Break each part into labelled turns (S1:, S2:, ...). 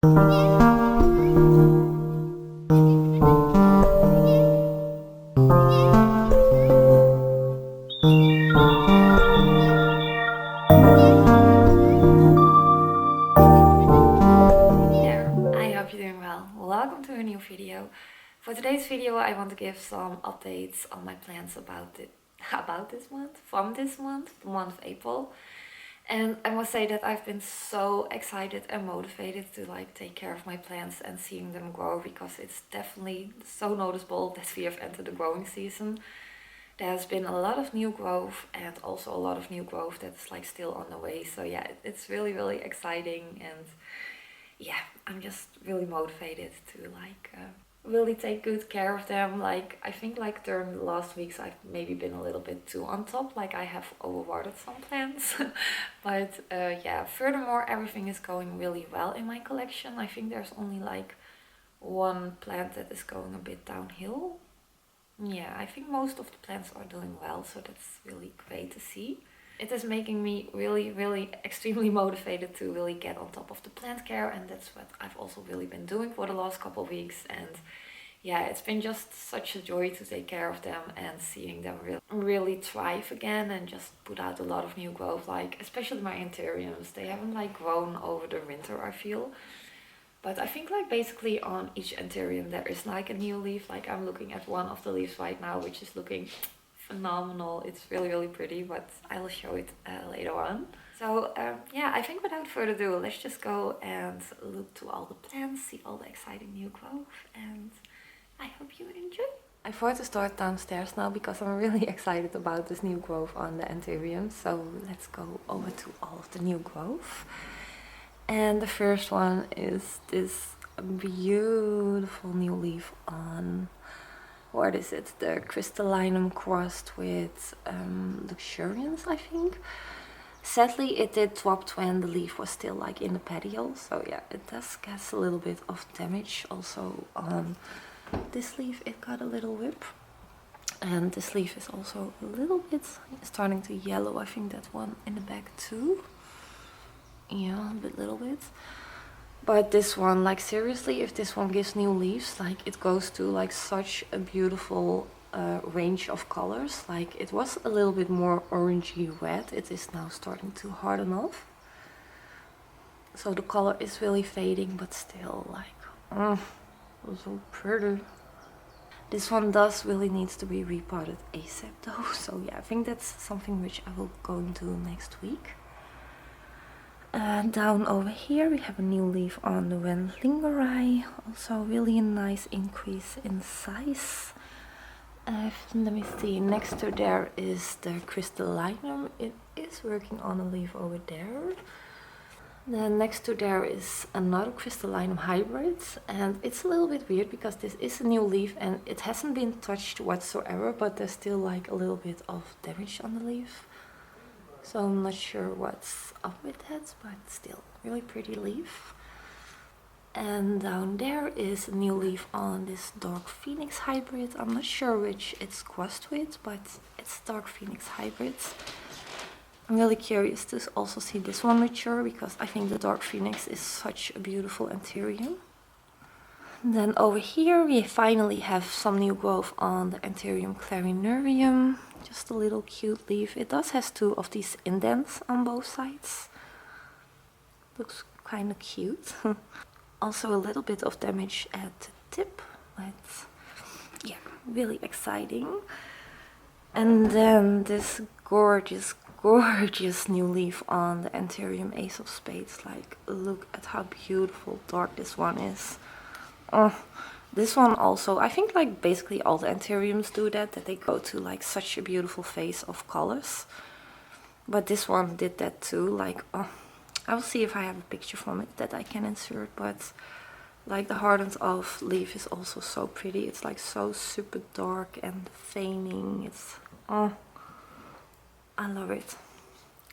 S1: Welcome to a new video. For today's video I want to give some updates on my plans about this month, the month of April. And I must say that I've been so excited and motivated to take care of my plants and seeing them grow, because it's definitely so noticeable that we have entered the growing season. There's been a lot of new growth and also a lot of new growth that's still on the way. So yeah, it's really exciting, and yeah, I'm just really motivated to really take good care of them. I think during the last weeks I've maybe been a little bit too on top, I have overwatered some plants. But yeah, furthermore, everything is going really well in my collection. I think there's only one plant that is going a bit downhill. Yeah, I think most of the plants are doing well, so that's really great to see. It is making me really extremely motivated to really get on top of the plant care, and that's what I've also really been doing for the last couple of weeks. And yeah, it's been just such a joy to take care of them and seeing them really thrive again and just put out a lot of new growth, especially my Anthuriums. They haven't grown over the winter, I feel. But I think basically on each Anthurium there is a new leaf. I'm looking at one of the leaves right now, which is looking phenomenal. It's really pretty, but I will show it later on. So yeah, I think without further ado, let's just go and look to all the plants, see all the exciting new growth, and I hope you enjoy. I thought to start downstairs now because I'm really excited about this new growth on the Anthurium. So let's go over to all of the new growth. And the first one is this beautiful new leaf on, what is it, the crystallinum crossed with luxuriance, I think. Sadly, it did drop when the leaf was still in the petiole, so yeah, it does get a little bit of damage. Also on this leaf it got a little whip, and this leaf is also a little bit starting to yellow. I think that one in the back too. Yeah, a little bit. But this one, seriously, if this one gives new leaves, it goes to such a beautiful range of colors. It was a little bit more orangey red. It is now starting to harden off. So the color is really fading, but still so pretty. This one does really needs to be repotted ASAP though. So yeah, I think that's something which I will go into next week. Down over here we have a new leaf on the Wenlingeri, also really a nice increase in size. Let me see, next to there is the crystallinum. It is working on a leaf over there. Then next to there is another crystallinum hybrid, and it's a little bit weird because this is a new leaf and it hasn't been touched whatsoever, but there's still a little bit of damage on the leaf. So I'm not sure what's up with that, but still really pretty leaf. And down there is a new leaf on this Dark Phoenix hybrid. I'm not sure which it's crossed with, but it's Dark Phoenix hybrid. I'm really curious to also see this one mature, because I think the Dark Phoenix is such a beautiful Anthurium. Then over here we finally have some new growth on the Anthurium clarinurium. Just a little cute leaf. It does have two of these indents on both sides. Looks kind of cute. Also a little bit of damage at the tip, but yeah, really exciting. And then this gorgeous new leaf on the Anthurium Ace of Spades. Look at how beautiful dark this one is. Oh, this one also, I think basically all the Anthuriums do that they go to such a beautiful phase of colors. But this one did that too. Oh, I will see if I have a picture from it that I can insert, but the hardened off leaf is also so pretty. It's so super dark and feigning. It's, oh, I love it.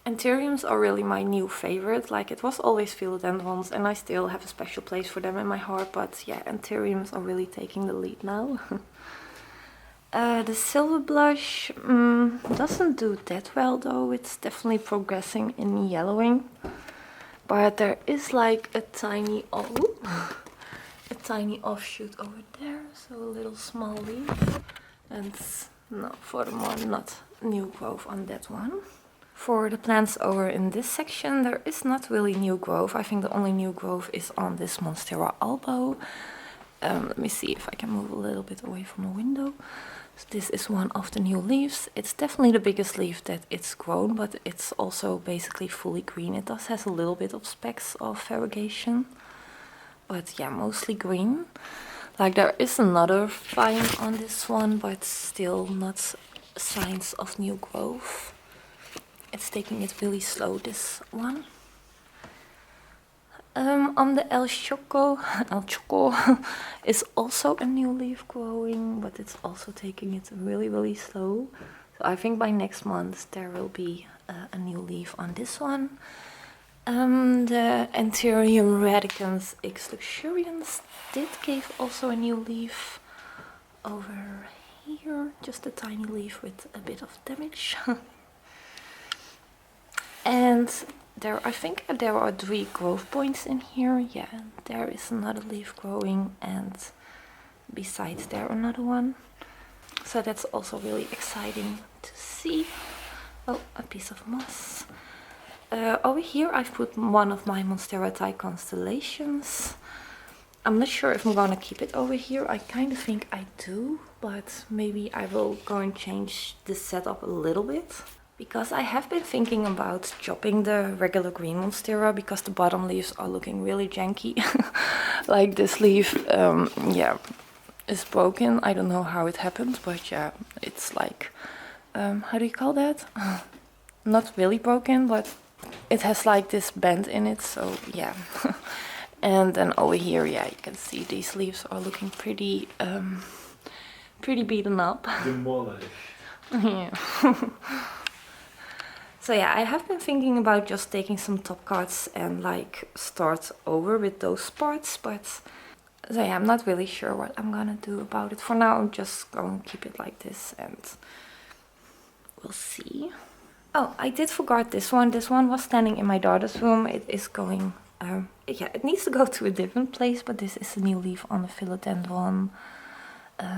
S1: Anthuriums are really my new favorite. It was always philodendrons, and I still have a special place for them in my heart, but yeah, Anthuriums are really taking the lead now. The silver blush doesn't do that well though. It's definitely progressing in yellowing.
S2: But there is like a tiny offshoot over there, so a little small leaf. And no, furthermore, not new growth on that one. For the plants over in this section, there is not really new growth. I think the only new growth is on this Monstera albo. Let me see if I can move a little bit away from the window. So this is one of the new leaves. It's definitely the biggest leaf that it's grown, but it's also basically fully green. It does have a little bit of specks of variegation, but yeah, mostly green. Like there is another vine on this one, but still not signs of new growth. It's taking it really slow, this one. On the El Choco is also a new leaf growing, but it's also taking it really slow. So I think by next month there will be a new leaf on this one. The Anthurium radicans X luxurians did give also a new leaf over here, just a tiny leaf with a bit of damage. And I think there are 3 growth points in here. Yeah, there is another leaf growing, and besides there another one. So that's also really exciting to see. Oh, a piece of moss. Over here I've put one of my Monstera constellations. I'm not sure if I'm gonna keep it over here. I kind of think I do, but maybe I will go and change the setup a little bit. Because I have been thinking about chopping the regular green Monstera because the bottom leaves are looking really janky. Like this leaf, yeah, is broken. I don't know how it happened, but yeah, it's like, how do you call that? Not really broken, but it has like this bend in it, so yeah. And then over here, yeah, you can see these leaves are looking pretty, pretty beaten up.
S3: Demolished.
S2: Yeah. So yeah, I have been thinking about just taking some top cards and like start over with those parts, but so yeah, I'm not really sure what I'm gonna do about it. For now, I'm just going to keep it like this and we'll see. Oh, I did forget this one. This one was standing in my daughter's room. It is going, yeah, it needs to go to a different place, but this is a new leaf on the philodendron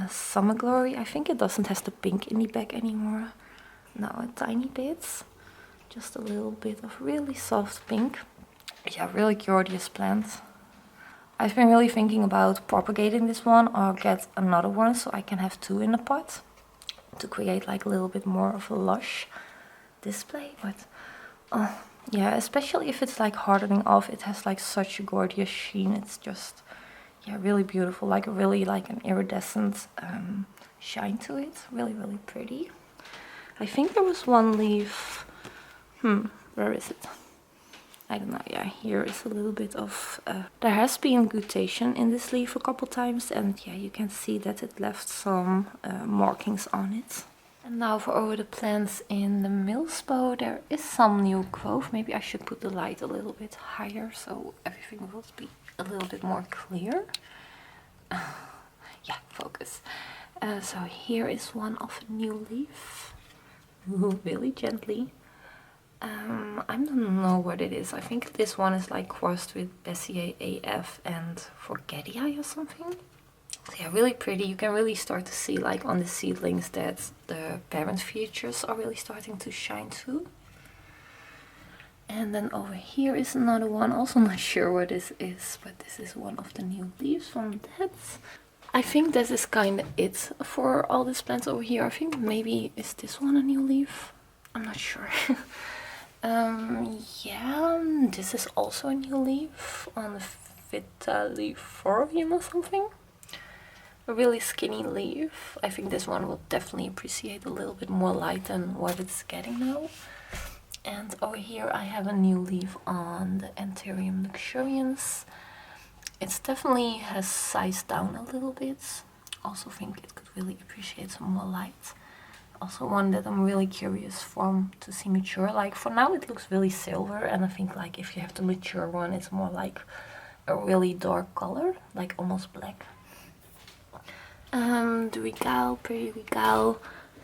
S2: Summer Glory. I think it doesn't have the pink in the back anymore. No, a tiny bit. Just a little bit of really soft pink. Yeah, really gorgeous plant. I've been really thinking about propagating this one or get another one so I can have 2 in the pot to create like a little bit more of a lush display. But yeah, especially if it's like hardening off, it has like such a gorgeous sheen. It's just, yeah, really beautiful, like really like an iridescent shine to it. Really pretty. I think there was one leaf. Where is it? I don't know. Yeah, here is a little bit of... there has been glutation in this leaf a couple times, and yeah, you can see that it left some markings on it. And now for over the plants in the Millspo, there is some new growth. Maybe I should put the light a little bit higher so everything will be a little bit more clear. Yeah, focus. So here is one of a new leaf. Really gently. I don't know what it is. I think this one is like crossed with Bessier AF and Forgetii or something. So yeah, really pretty. You can really start to see like on the seedlings that the parent features are really starting to shine too. And then over here is another one. Also not sure what this is, but this is one of the new leaves from that. I think that is kind of it for all these plants over here. I think maybe is this one a new leaf? I'm not sure. Yeah, this is also a new leaf on Vitaliforium or something. A really skinny leaf. I think this one will definitely appreciate a little bit more light than what it's getting now. And over here I have a new leaf on the Anthurium luxurians. It's definitely has sized down a little bit. Also think it could really appreciate some more light. Also one that I'm really curious to see mature. Like for now it looks really silver, and I think like if you have the mature one, it's more like a really dark color, like almost black. The Regal, pretty Regal.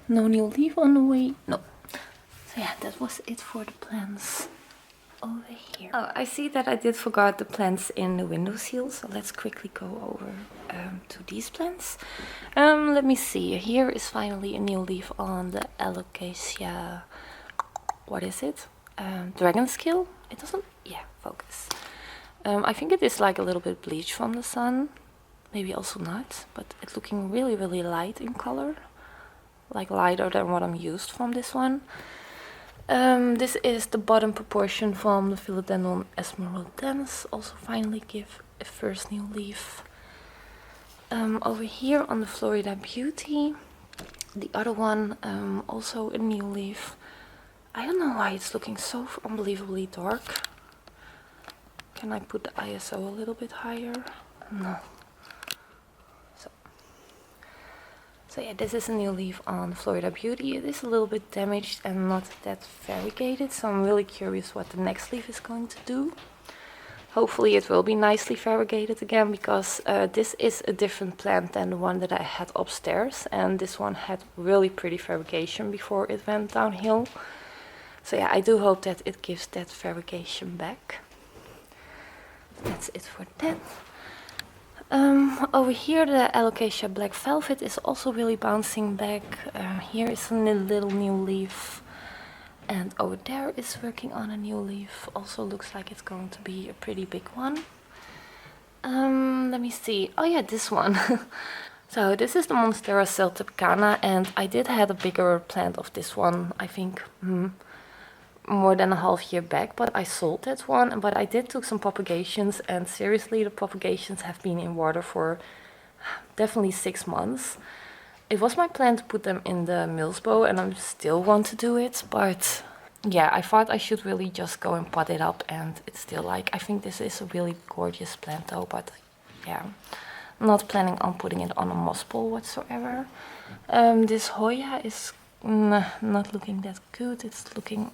S2: No new leaf on the way. No. So yeah, that was it for the plants over here. Oh, I see that I did forgot the plants in the windowsill, so let's quickly go over to these plants. Let me see. Here is finally a new leaf on the alocasia. What is it? Dragon skill? It doesn't... Yeah, focus. I think it is like a little bit bleached from the sun. Maybe also not, but it's looking really, really light in color. Like lighter than what I'm used from this one. This is the bottom proportion from the Philodendron esmeraldense. Also finally give a first new leaf. Over here on the Florida Beauty, the other one, also a new leaf. I don't know why it's looking so unbelievably dark. Can I put the ISO a little bit higher? No. So yeah, this is a new leaf on Florida Beauty. It is a little bit damaged and not that variegated, so I'm really curious what the next leaf is going to do. Hopefully it will be nicely variegated again, because this is a different plant than the one that I had upstairs, and this one had really pretty variegation before it went downhill. So yeah, I do hope that it gives that variegation back. That's it for that. Over here the Alocasia Black Velvet is also really bouncing back. Here is a little new leaf. And over there is working on a new leaf. Also looks like it's going to be a pretty big one. Let me see. Oh yeah, this one. So this is the Monstera celtibicana, and I did have a bigger plant of this one, I think more than a half year back, but I sold that one. But I did took some propagations, and seriously, the propagations have been in water for definitely 6 months. It was my plan to put them in the Millsbow, and I still want to do it, but yeah, I thought I should really just go and pot it up, and it's still like, I think this is a really gorgeous plant though, but yeah, I'm not planning on putting it on a moss pole whatsoever. This Hoya is not looking that good. It's looking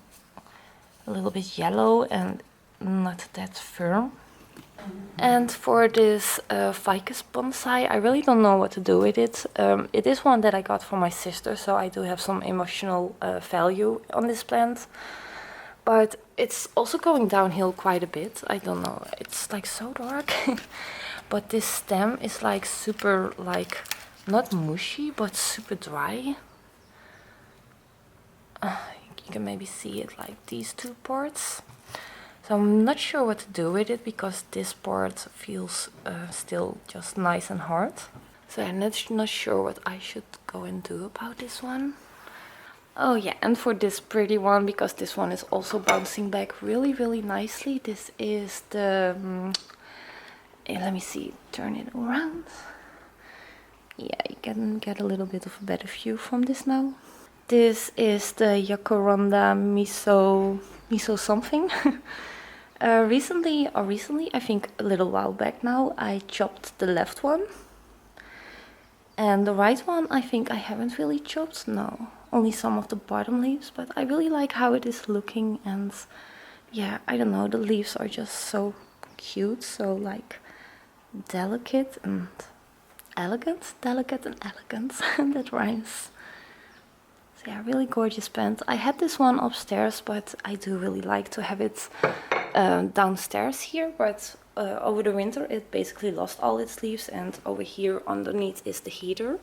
S2: a little bit yellow and not that firm. And for this ficus bonsai, I really don't know what to do with it. It is one that I got from my sister, so I do have some emotional value on this plant. But it's also going downhill quite a bit. I don't know, it's like so dark. But this stem is like super, like, not mushy, but super dry. You can maybe see it like these two parts. So I'm not sure what to do with it, because this part feels still just nice and hard. So I'm not sure what I should go and do about this one. Oh yeah, and for this pretty one, because this one is also bouncing back really, really nicely. This is the... let me see, turn it around. Yeah, you can get a little bit of a better view from this now. This is the Jacaranda miso something. Recently, I think a little while back now, I chopped the left one. And the right one, I think I haven't really chopped, no. Only some of the bottom leaves, but I really like how it is looking, and yeah, I don't know, the leaves are just so cute, so like delicate and elegant. Delicate and elegant, that rhymes. So yeah, really gorgeous plant. I had this one upstairs, but I do really like to have it downstairs here, but over the winter it basically lost all its leaves, and over here underneath is the heater.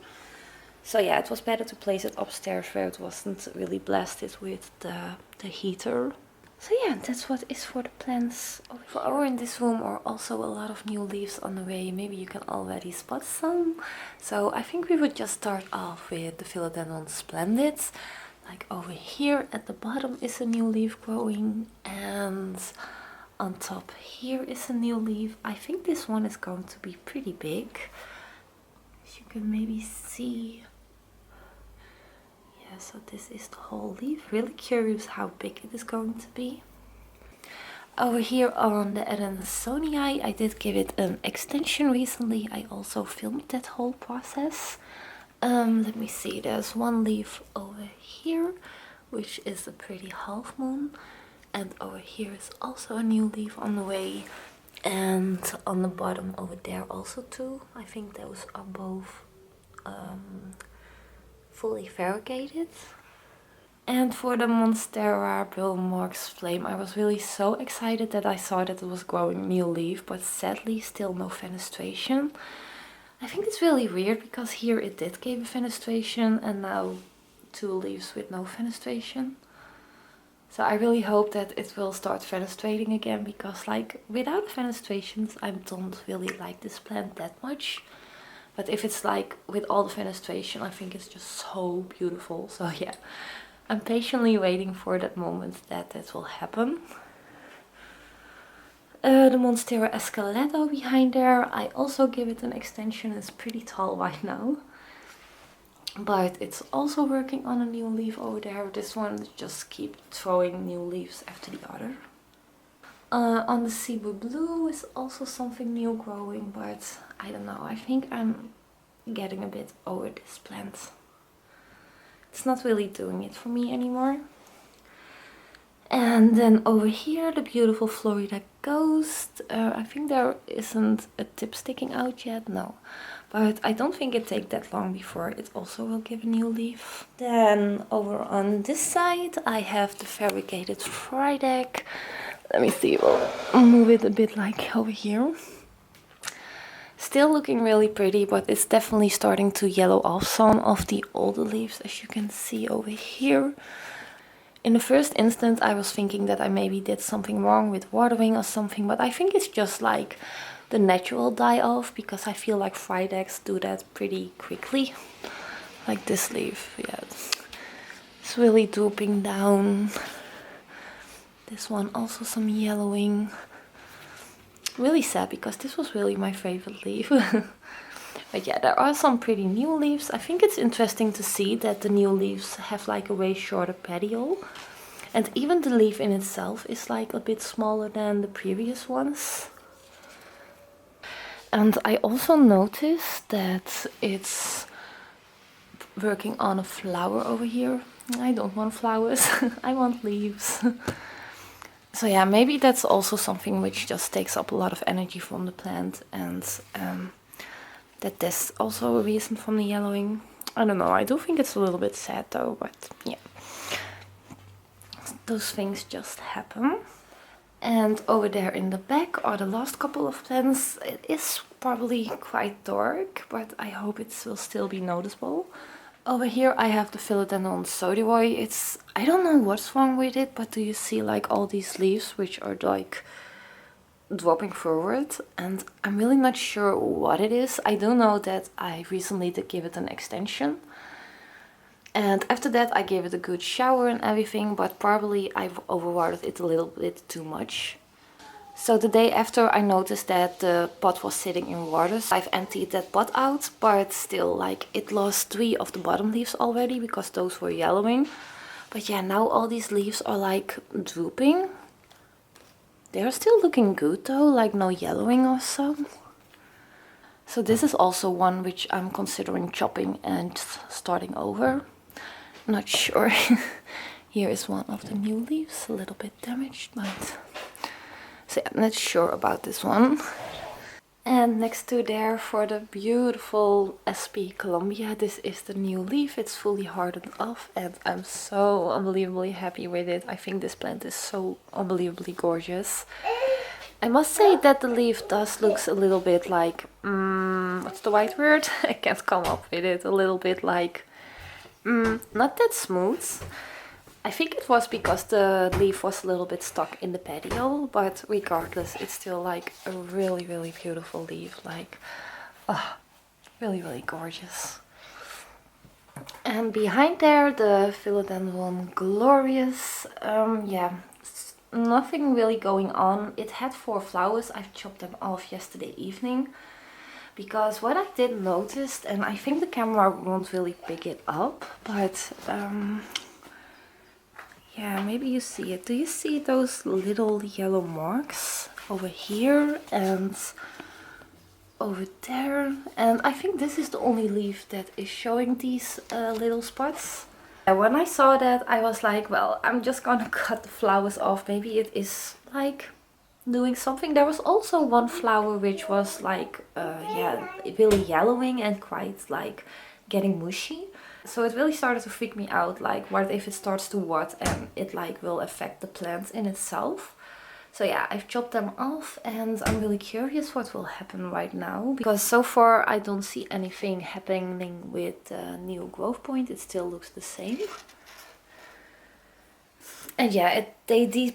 S2: So yeah, it was better to place it upstairs where it wasn't really blasted with the heater. So yeah, that's what is for the plants over here. For in this room are also a lot of new leaves on the way. Maybe you can already spot some. So I think we would just start off with the Philodendron Splendids. Like over here at the bottom is a new leaf growing, and on top here is a new leaf. I think this one is going to be pretty big, as you can maybe see. Yeah, so this is the whole leaf. Really curious how big it is going to be. Over here on the Adansonii, I did give it an extension recently. I also filmed that whole process. Let me see, there's one leaf over here, which is a pretty half moon. And over here is also a new leaf on the way. And on the bottom over there also two. I think those are both fully variegated. And for the Monstera Billmark's Flame, I was really so excited that I saw that it was growing new leaf, but sadly still no fenestration. I think it's really weird because here it did give a fenestration and now 2 leaves with no fenestration. So I really hope that it will start fenestrating again, because like without fenestrations I don't really like this plant that much. But if it's like with all the fenestration, I think it's just so beautiful. So yeah, I'm patiently waiting for that moment that it will happen. The Monstera Escaleto behind there, I also give it an extension. It's pretty tall right now. But it's also working on a new leaf over there. This one just keeps throwing new leaves after the other. On the Cebu Blue is also something new growing, but I don't know. I think I'm getting a bit over this plant. It's not really doing it for me anymore. And then over here, the beautiful Florida Ghost. I think there isn't a tip sticking out yet, no. But I don't think it takes that long before it also will give a new leaf. Then over on this side, I have the variegated Frydek. Let me see, we'll move it a bit like over here. Still looking really pretty, but it's definitely starting to yellow off some of the older leaves, as you can see over here. In the first instant I was thinking that I maybe did something wrong with watering or something, but I think it's just like the natural die off, because I feel like Frydeks do that pretty quickly. Like this leaf, yeah, it's really drooping down. This one also some yellowing. Really sad, because this was really my favorite leaf. But yeah, there are some pretty new leaves. I think it's interesting to see that the new leaves have like a way shorter petiole. And even the leaf in itself is like a bit smaller than the previous ones. And I also noticed that it's working on a flower over here. I don't want flowers, I want leaves. So yeah, maybe that's also something which just takes up a lot of energy from the plant, and that's also a reason from the yellowing. I don't know, I do think it's a little bit sad though, but yeah. Those things just happen. And over there in the back are the last couple of plants. It is probably quite dark, but I hope it will still be noticeable. Over here I have the Philodendron Sodivoi. I don't know what's wrong with it, but do you see like all these leaves which are like dropping forward? And I'm really not sure what it is. I do know that I recently did give it an extension. And after that I gave it a good shower and everything, but probably I've overwatered it a little bit too much. So the day after I noticed that the pot was sitting in water, so I've emptied that pot out, but still like it lost 3 of the bottom leaves already because those were yellowing. But yeah, now all these leaves are like drooping. They're still looking good though, like no yellowing or so. So this is also one which I'm considering chopping and starting over. Not sure. Here is one of the new leaves, a little bit damaged, but so yeah, I'm not sure about this one. And next to there, for the beautiful SP Columbia, this is the new leaf. It's fully hardened off and I'm so unbelievably happy with it. I think this plant is so unbelievably gorgeous. I must say that the leaf does looks a little bit like, what's the right word? I can't come up with it. A little bit like, not that smooth. I think it was because the leaf was a little bit stuck in the petiole, but regardless, it's still like a really, really beautiful leaf. Like, really, really gorgeous. And behind there, the Philodendron Glorious. Yeah, nothing really going on. It had 4 flowers. I've chopped them off yesterday evening. Because what I did notice, and I think the camera won't really pick it up, but yeah, maybe you see it. Do you see those little yellow marks over here and over there? And I think this is the only leaf that is showing these little spots. And when I saw that, I was like, well, I'm just gonna cut the flowers off. Maybe it is like doing something. There was also one flower which was like, yeah, really yellowing and quite like getting mushy. So it really started to freak me out, like what if it starts to rot and it like will affect the plant in itself. So yeah, I've chopped them off and I'm really curious what will happen right now. Because so far I don't see anything happening with the new growth point. It still looks the same. And yeah,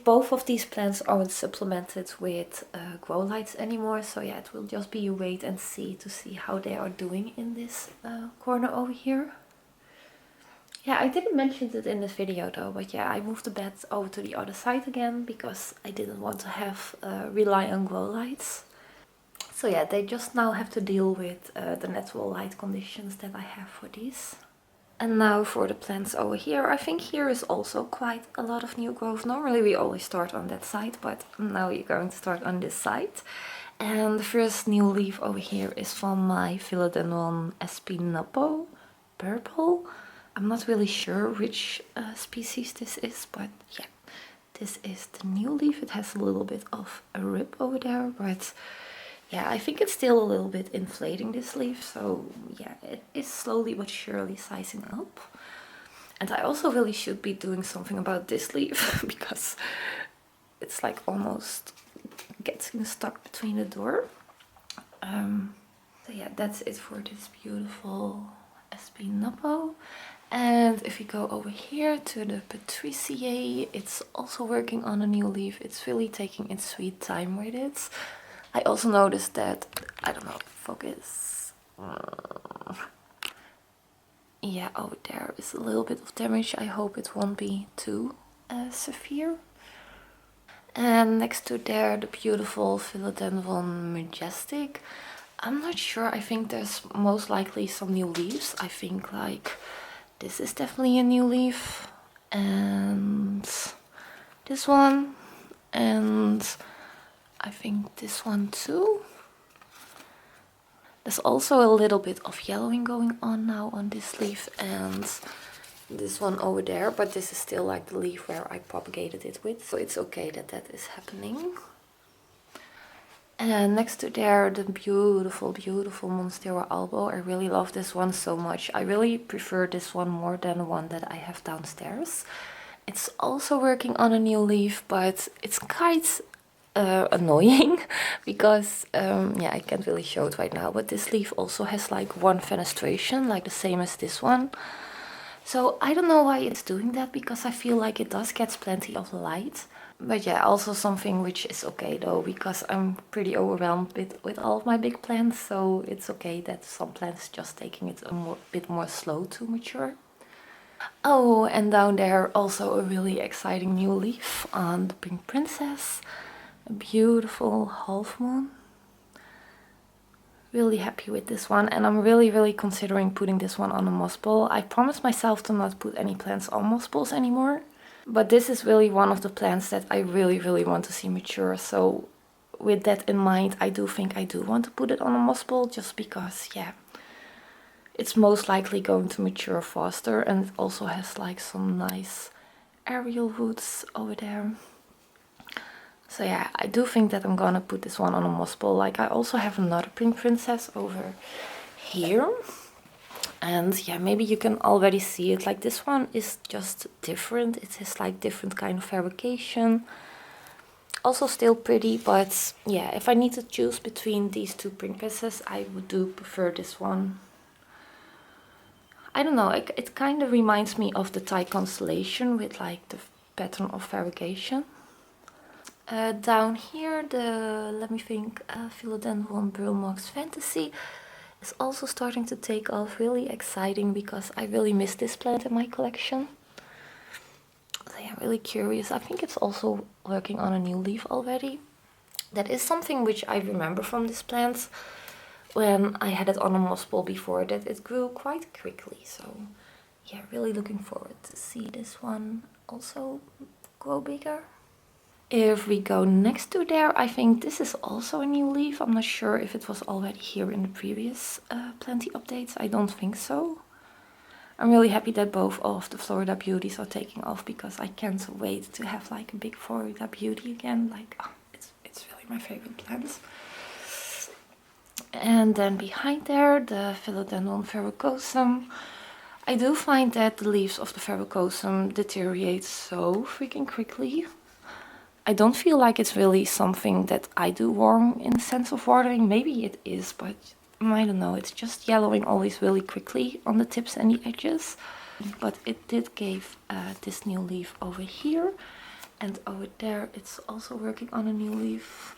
S2: both of these plants aren't supplemented with grow lights anymore. So yeah, it will just be a wait and see to see how they are doing in this corner over here. Yeah, I didn't mention it in this video though, but yeah, I moved the bed over to the other side again because I didn't want to have rely on grow lights. So yeah, they just now have to deal with the natural light conditions that I have for these. And now for the plants over here. I think here is also quite a lot of new growth. Normally we always start on that side, but now you're going to start on this side. And the first new leaf over here is from my Philodendron Espinapo purple. I'm not really sure which species this is, but yeah, this is the new leaf. It has a little bit of a rib over there, but yeah, I think it's still a little bit inflating this leaf. So yeah, it is slowly but surely sizing up. And I also really should be doing something about this leaf because it's like almost getting stuck between the door. So yeah, that's it for this beautiful Espinapo. And if we go over here to the Patriciae, it's also working on a new leaf. It's really taking its sweet time with it. I also noticed that, I don't know, focus. Yeah, over there is a little bit of damage. I hope it won't be too severe. And next to there, the beautiful Philodendron Majestic. I'm not sure, I think there's most likely some new leaves. I think like this is definitely a new leaf, and this one, and I think this one too. There's also a little bit of yellowing going on now on this leaf and this one over there, but this is still like the leaf where I propagated it with, so it's okay that that is happening. And next to there, the beautiful, beautiful Monstera albo. I really love this one so much. I really prefer this one more than the one that I have downstairs. It's also working on a new leaf, but it's quite annoying because, yeah, I can't really show it right now, but this leaf also has like one fenestration, like the same as this one. So I don't know why it's doing that, because I feel like it does get plenty of light. But yeah, also something which is okay though, because I'm pretty overwhelmed with all of my big plants, so it's okay that some plants just taking it a bit more slow to mature. Oh, and down there also a really exciting new leaf on the Pink Princess. A beautiful half moon. Really happy with this one, and I'm really considering putting this one on a moss ball. I promised myself to not put any plants on moss balls anymore. But this is really one of the plants that I really want to see mature. So with that in mind, I do think I do want to put it on a moss ball, just because, yeah, it's most likely going to mature faster, and it also has like some nice aerial roots over there. So yeah, I do think that I'm gonna put this one on a moss ball. Like, I also have another Pink Princess over here. And yeah, maybe you can already see it. Like, this one is just different. It has like different kind of fabrication. Also still pretty, but yeah, if I need to choose between these two princesses, I do prefer this one. I don't know, it kind of reminds me of the Thai constellation with like the pattern of fabrication. Down here, let me think, Philodendron Burlmox Fantasy is also starting to take off. Really exciting, because I really miss this plant in my collection. So yeah, really curious. I think it's also working on a new leaf already. That is something which I remember from this plant when I had it on a moss ball before, that it grew quite quickly. So yeah, really looking forward to see this one also grow bigger. If we go next to there, I think this is also a new leaf. I'm not sure if it was already here in the previous Plenty updates. I don't think so. I'm really happy that both of the Florida Beauties are taking off, because I can't wait to have like a big Florida Beauty again. Like, oh, it's really my favorite plant. And then behind there, the Philodendron verrucosum. I do find that the leaves of the verrucosum deteriorate so freaking quickly. I don't feel like it's really something that I do wrong in the sense of watering. Maybe it is, but I don't know. It's just yellowing always really quickly on the tips and the edges. But it did give this new leaf over here. And over there it's also working on a new leaf.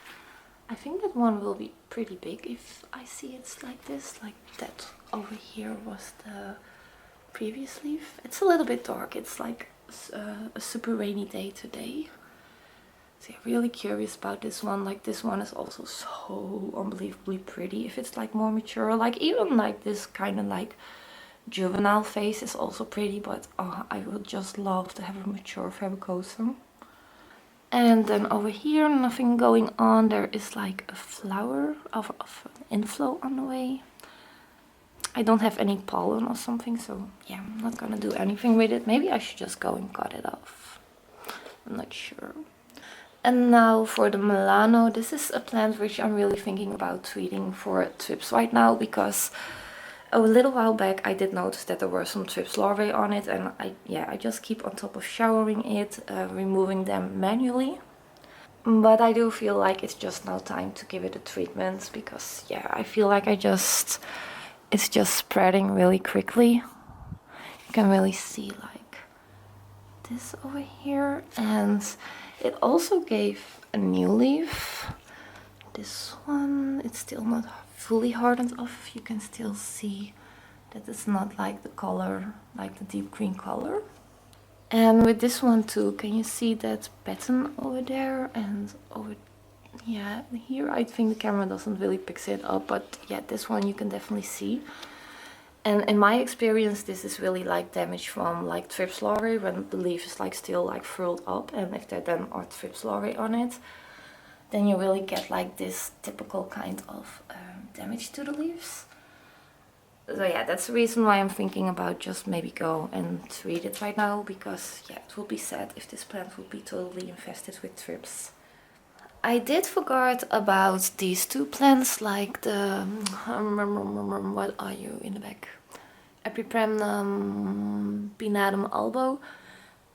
S2: I think that one will be pretty big if I see it's like this. Like that over here was the previous leaf. It's a little bit dark. It's like a super rainy day today. So yeah, really curious about this one. Like this one is also so unbelievably pretty. If it's like more mature, like even like this kind of like juvenile phase is also pretty, but oh, I would just love to have a mature verrucosum. And then over here, nothing going on. There is like a flower of an inflow on the way. I don't have any pollen or something, so yeah, I'm not gonna do anything with it. Maybe I should just go and cut it off. I'm not sure. And now for the Milano. This is a plant which I'm really thinking about treating for thrips right now, because a little while back I did notice that there were some thrips larvae on it, and I just keep on top of showering it, removing them manually. But I do feel like it's just now time to give it a treatment, because yeah, I feel like it's just spreading really quickly. You can really see like this over here, and it also gave a new leaf. This one, it's still not fully hardened off. You can still see that it's not like the color, like the deep green color. And with this one too, can you see that pattern over there and over, yeah, here I think the camera doesn't really pick it up, but yeah, this one you can definitely see. And in my experience, this is really like damage from like thrips larvae when the leaf is like still like furled up, and if there then are thrips larvae on it, then you really get like this typical kind of damage to the leaves. So yeah, that's the reason why I'm thinking about just maybe go and treat it right now, because yeah, it would be sad if this plant would be totally infested with thrips. I did forget about these two plants, like the what are you in the back? Epipremnum pinnatum albo.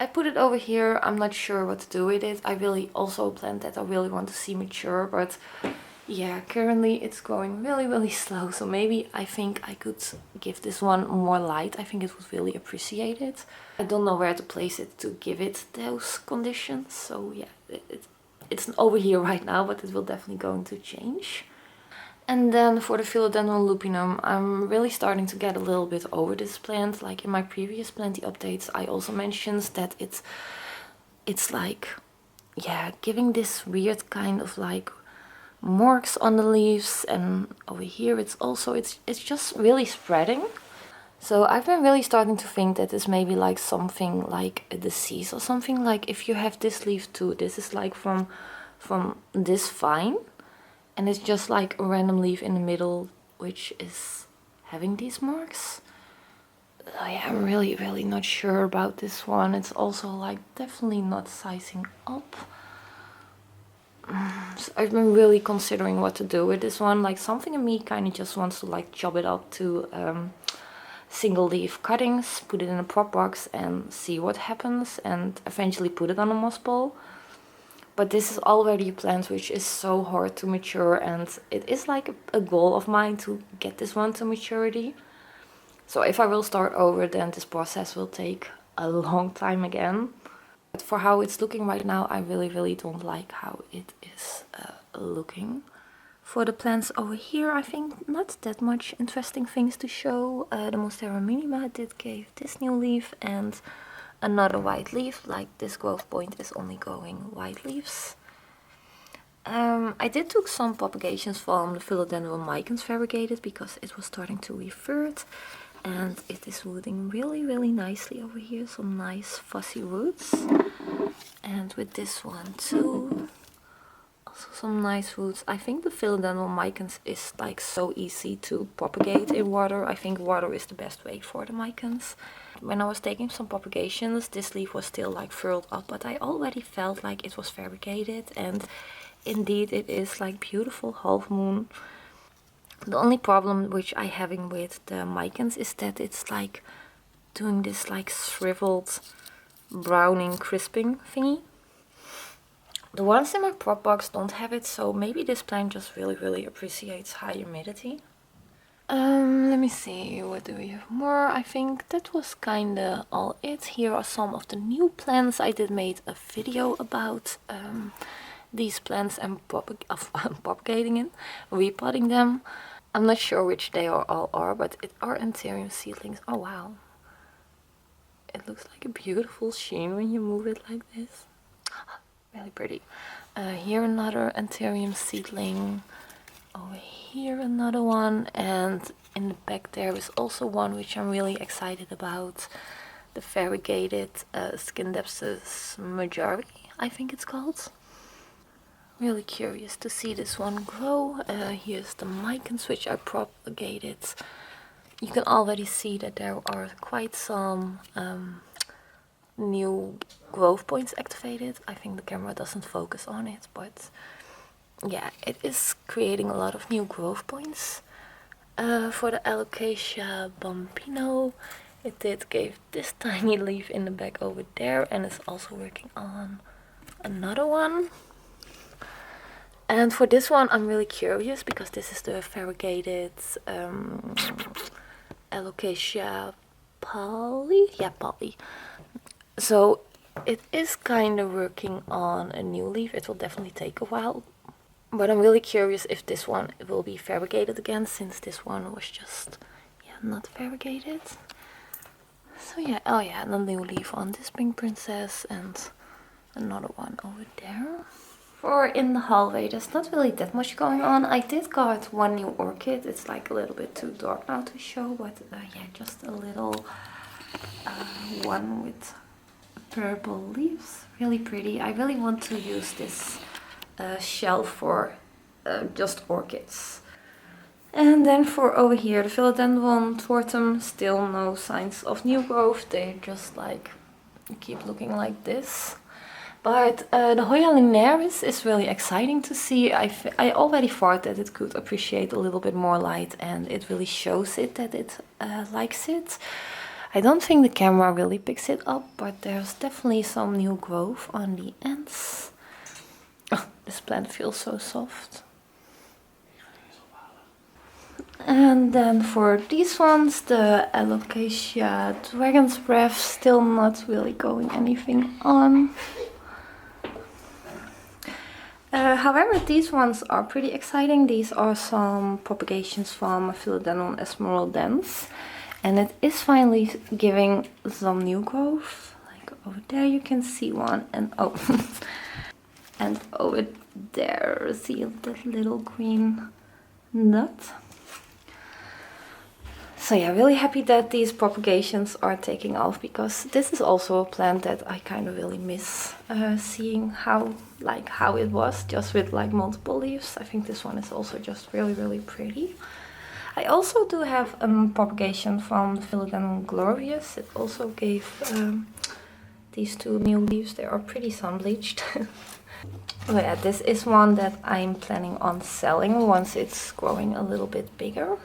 S2: I put it over here. I'm not sure what to do with it. I really also a plant that I really want to see mature, but yeah, currently it's growing really slow, so maybe I think I could give this one more light. I think it would really appreciate it. I don't know where to place it to give it those conditions, so yeah, it's over here right now, but it will definitely going to change. And then for the Philodendron lupinum, I'm really starting to get a little bit over this plant. Like in my previous planty updates, I also mentioned that it's like, yeah, giving this weird kind of like marks on the leaves, and over here it's also it's just really spreading. So I've been really starting to think that this may be like something like a disease or something. Like if you have this leaf too, this is like from this vine, and it's just like a random leaf in the middle which is having these marks. I'm really not sure about this one. It's also like definitely not sizing up. So I've been really considering what to do with this one. Like something in me kind of just wants to like chop it up to single leaf cuttings, put it in a prop box and see what happens, and eventually put it on a moss ball. But this is already a plant which is so hard to mature, and it is like a goal of mine to get this one to maturity. So if I will start over, then this process will take a long time again. But for how it's looking right now, I really don't like how it is looking. For the plants over here, I think not that much interesting things to show. The Monstera minima did give this new leaf and another white leaf. Like this growth point is only growing white leaves. I did took some propagations from the Philodendron micans variegated because it was starting to revert. And it is rooting really nicely over here. Some nice fussy roots. And with this one too. Also some nice roots. I think the Philodendron micans is like so easy to propagate in water. I think water is the best way for the micans. When I was taking some propagations, this leaf was still like furled up, but I already felt like it was variegated, and indeed it is like beautiful half moon. The only problem which I having with the Mycans is that it's like doing this like shriveled browning crisping thingy. The ones in my prop box don't have it, so maybe this plant just really appreciates high humidity. Let me see, what do we have more? I think that was kinda all it. Here are some of the new plants I did made a video about. These plants and propagating it, repotting them. I'm not sure which they all are, but it are Anthurium seedlings. Oh wow. It looks like a beautiful sheen when you move it like this. Really pretty. Here another Anthurium seedling. Over here another one, and in the back there is also one which I'm really excited about. The variegated Scindapsus majority, I think it's called. Really curious to see this one grow. Here's the Mycans which I propagated. You can already see that there are quite some new growth points activated. I think the camera doesn't focus on it, but yeah, it is creating a lot of new growth points. For the Alocasia Bambino, it did give this tiny leaf in the back over there, and is also working on another one. And for this one, I'm really curious because this is the variegated Alocasia Polly. Yeah, Polly. So it is kind of working on a new leaf. It will definitely take a while. But I'm really curious if this one will be variegated again, since this one was just, yeah, not variegated. So yeah, oh yeah, and a new leaf on this Pink Princess, and another one over there. For in the hallway, there's not really that much going on. I did got one new orchid. It's like a little bit too dark now to show, but yeah, just a little one with purple leaves. Really pretty. I really want to use this shelf for just orchids. And then for over here, the philodendron tortum, still no signs of new growth. They just like keep looking like this. But the Hoya linearis is really exciting to see. I already thought that it could appreciate a little bit more light, and it really shows it that it likes it. I don't think the camera really picks it up, but there's definitely some new growth on the ends. Oh, this plant feels so soft. And then for these ones, the Alocasia Dragon's Breath, still not really going anything on. However, these ones are pretty exciting. These are some propagations from Philodendron esmeraldens, and it is finally giving some new growth. Like over there you can see one, and oh, and over there see that little green nut. So yeah, really happy that these propagations are taking off, because this is also a plant that I kind of really miss seeing how it was just with like multiple leaves. I think this one is also just really pretty. I also do have a propagation from the Philodendron glorious. It also gave these two new leaves. They are pretty sun bleached. But yeah, this is one that I'm planning on selling once it's growing a little bit bigger.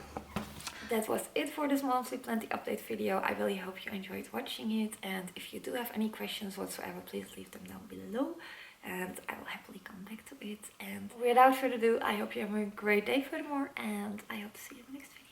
S2: That was it for this monthly planting update video. I really hope you enjoyed watching it, and if you do have any questions whatsoever, please leave them down below and I will happily come back to it. And without further ado, I hope you have a great day furthermore, and I hope to see you in the next video.